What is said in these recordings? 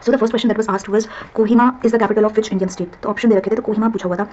So the first question that was asked was Kohima is the capital of which Indian state? तो option दे रखे थे, तो कोहिमा पूछा हुआ था.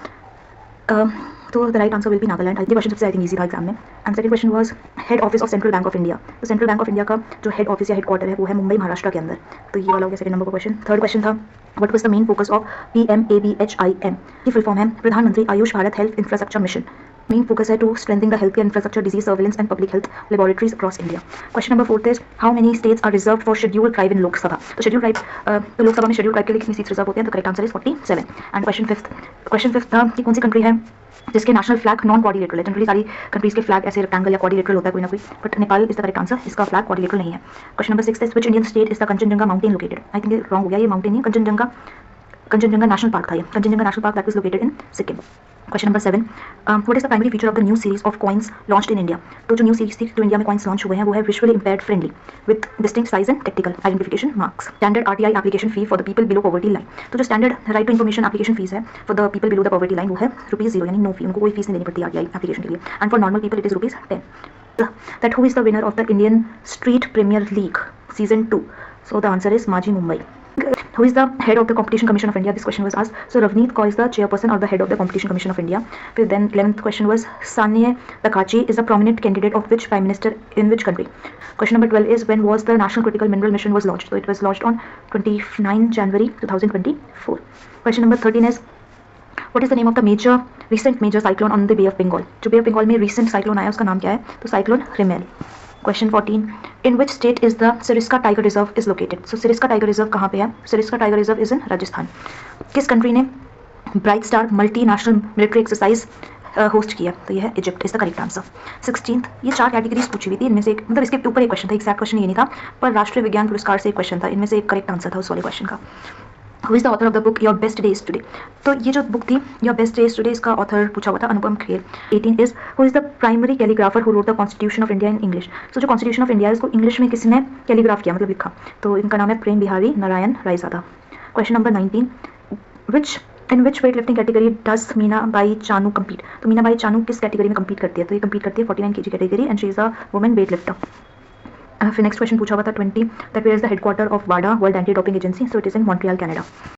तो the right answer will be Nagaland. ये क्वेश्चन सबसे आई थिंक ईजी था एग्जाम में. And second question was head office of central bank of India. तो सेंट्रल बैंक ऑफ इंडिया का जो हेड ऑफिस या हेड क्वार्टर है वो है मुंबई महाराष्ट्र के अंदर. तो ये वाला हो गया सेकंड नंबर का क्वेश्चन. थर्ड क्वेश्चन था what was the main focus of PMABHIM. की फुल फॉर्म है प्रधानमंत्री Ayush Bharat health infrastructure mission. Main focus है to strengthen the health care infrastructure, disease surveillance and public health laboratories across India. Question number fourth is how many states are reserved for scheduled tribe in Lok Sabha. तो scheduled tribe तो लोकसभा में scheduled tribe के लिए कितनी seats reserve होते हैं? तो correct answer is 47. And question fifth था कि कौन सी कंट्री है जिसके नेशनल फ्लैग नॉन क्वाड्रिलेटरल है. जनरली सारी कंट्रीज के फ्लैग ऐसे रेक्टेंगल या क्वाड्रिलेटरल होता है कोई ना कोई, but Nepal is the correct answer. इसका फ्लैग क्वाड्रिलेटरल नहीं है. Question number 6 is which Indian state is the Kanchenjunga mountain located. I think ये रॉन्ग हो गया, ये माउंटेन नहीं है, कंचनजंगा नेशनल पार्क था. ये Kanchenjunga national park that is located in Sikkim. Question number 7 what is the primary feature of the new series of coins launched in India. तो जो न्यू सीरीज थी जो इंडिया में कॉइन्स लॉन्च हुए हैं वो है visually impaired friendly with distinct size and technical identification marks. Standard RTI application fee for the people below poverty line. तो जो standard right to information application fees है for the people below the poverty line वो है ₹0, यानी no फी, उनको कोई fees नहीं देनी पड़ती RTI एप्लीकेशन के लिए. And for normal people it is ₹10. That who is the winner of the Indian Street Premier League season 2? So the answer is Maji Mumbai. Who is the head of the Competition Commission of India? This question was asked. So Ravneet Kaur is the chairperson or the head of the Competition Commission of India. Then 11th question was Sanye Takachi is a prominent candidate of which prime minister in which country? Question number 12 is when was the National Critical Mineral Mission was launched? So it was launched on 29 January 2024. Question number 13 is what is the name of the recent major cyclone on the Bay of Bengal? जो Bay of Bengal में recent cyclone आया उसका नाम क्या है? तो cyclone Rimel. Question 14 in which state is the Siriska Tiger Reserve is located? So Siriska Tiger Reserve कहाँ पे है? Siriska Tiger Reserve is in Rajasthan. किस कंट्री ने bright star multinational military exercise host किया? तो ये है Egypt is the correct answer. 16th ये 4 कैटेगरीज पूछी हुई थी, इनमें से एक मतलब इसके ऊपर एक क्वेश्चन था, एक्जैक्ट क्वेश्चन ये नहीं था, पर राष्ट्रीय विज्ञान पुरस्कार से एक क्वेश्चन था, इनमें से एक करेक्ट आंसर था उस वाले क्वेश्चन का. Who is the author of the book Your Best Days Today? तो ये जो बुक थी Your Best Days Today इसका ऑथर पूछा हुआ था Anupam Kher. 18 is who is the primary calligrapher who wrote the Constitution of India in English? So जो Constitution of India है इसको इंग्लिश में किसने कैलीग्राफ किया, मतलब लिखा, तो इनका नाम है Prem Bihari Narayan Raizada. Question number 19 in which weightlifting category does Meena Bai Chanu compete? तो मीना बाई चानू किस कैटेगरी में compete करती है? तो ये compete करती है 49 kg category and she is a women weightlifter. फिर नेक्स्ट क्वेश्चन पूछा हुआ था 20 that where is the headquarter of WADA World Anti Doping Agency? So it is in Montreal, Canada.